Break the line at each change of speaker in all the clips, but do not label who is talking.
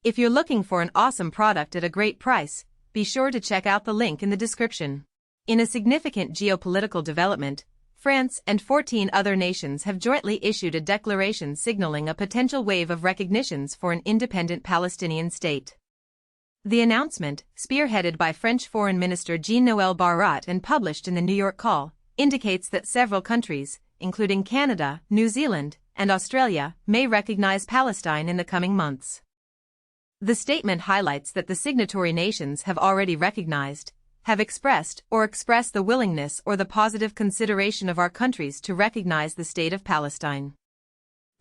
If you're looking for an awesome product at a great price, be sure to check out the link in the description. In a significant geopolitical development, France and 14 other nations have jointly issued a declaration signaling a potential wave of recognitions for an independent Palestinian state. The announcement, spearheaded by French Foreign Minister Jean-Noël Barrot and published in the New York Call, indicates that several countries, including Canada, New Zealand, and Australia, may recognize Palestine in the coming months. The statement highlights that the signatory nations have already recognized, have expressed the willingness or the positive consideration of our countries to recognize the state of Palestine.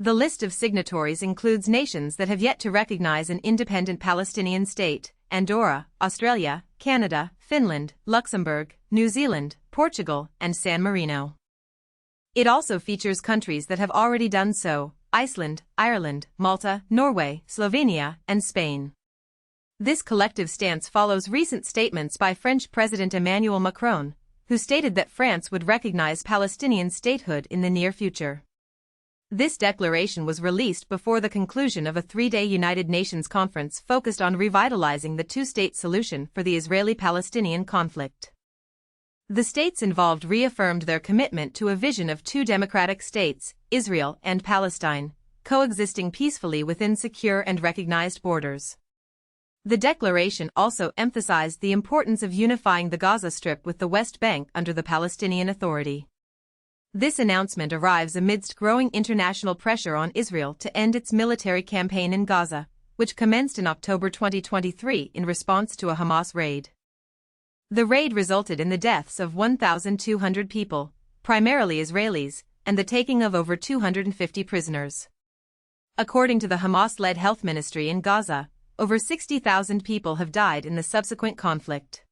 The list of signatories includes nations that have yet to recognize an independent Palestinian state: Andorra, Australia, Canada, Finland, Luxembourg, New Zealand, Portugal, and San Marino. It also features countries that have already done so: Iceland, Ireland, Malta, Norway, Slovenia, and Spain. This collective stance follows recent statements by French President Emmanuel Macron, who stated that France would recognize Palestinian statehood in the near future. This declaration was released before the conclusion of a three-day United Nations conference focused on revitalizing the two-state solution for the Israeli-Palestinian conflict. The states involved reaffirmed their commitment to a vision of two democratic states, Israel and Palestine, coexisting peacefully within secure and recognized borders. The declaration also emphasized the importance of unifying the Gaza Strip with the West Bank under the Palestinian Authority. This announcement arrives amidst growing international pressure on Israel to end its military campaign in Gaza, which commenced in October 2023 in response to a Hamas raid. The raid resulted in the deaths of 1,200 people, primarily Israelis, and the taking of over 250 prisoners. According to the Hamas-led health ministry in Gaza, over 60,000 people have died in the subsequent conflict.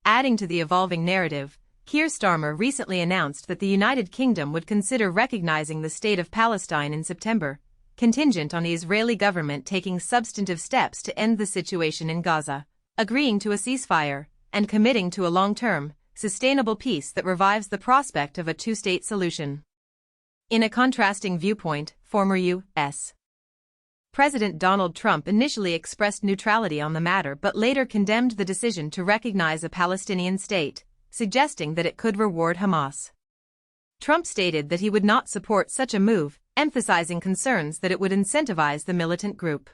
Adding to the evolving narrative, Keir Starmer recently announced that the United Kingdom would consider recognizing the state of Palestine in September, contingent on the Israeli government taking substantive steps to end the situation in Gaza, agreeing to a ceasefire, and committing to a long-term, sustainable peace that revives the prospect of a two-state solution. In a contrasting viewpoint, former U.S. President Donald Trump initially expressed neutrality on the matter but later condemned the decision to recognize a Palestinian state, suggesting that it could reward Hamas. Trump stated that he would not support such a move, emphasizing concerns that it would incentivize the militant group.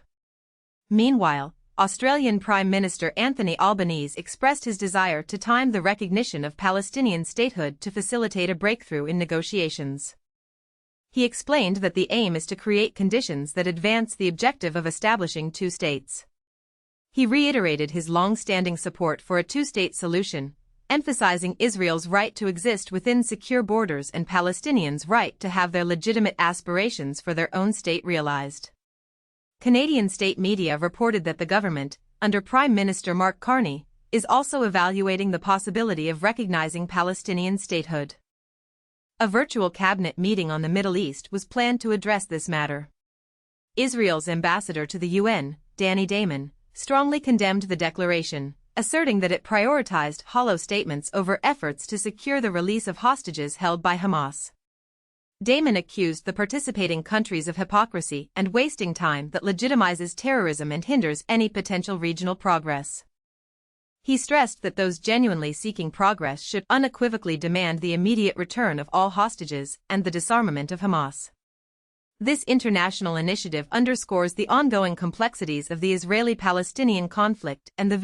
Meanwhile, Australian Prime Minister Anthony Albanese expressed his desire to time the recognition of Palestinian statehood to facilitate a breakthrough in negotiations. He explained that the aim is to create conditions that advance the objective of establishing two states. He reiterated his long-standing support for a two-state solution, emphasizing Israel's right to exist within secure borders and Palestinians' right to have their legitimate aspirations for their own state realized. Canadian state media reported that the government, under Prime Minister Mark Carney, is also evaluating the possibility of recognizing Palestinian statehood. A virtual cabinet meeting on the Middle East was planned to address this matter. Israel's ambassador to the UN, Danny Damon, strongly condemned the declaration, asserting that it prioritized hollow statements over efforts to secure the release of hostages held by Hamas. Damon accused the participating countries of hypocrisy and wasting time that legitimizes terrorism and hinders any potential regional progress. He stressed that those genuinely seeking progress should unequivocally demand the immediate return of all hostages and the disarmament of Hamas. This international initiative underscores the ongoing complexities of the Israeli-Palestinian conflict and the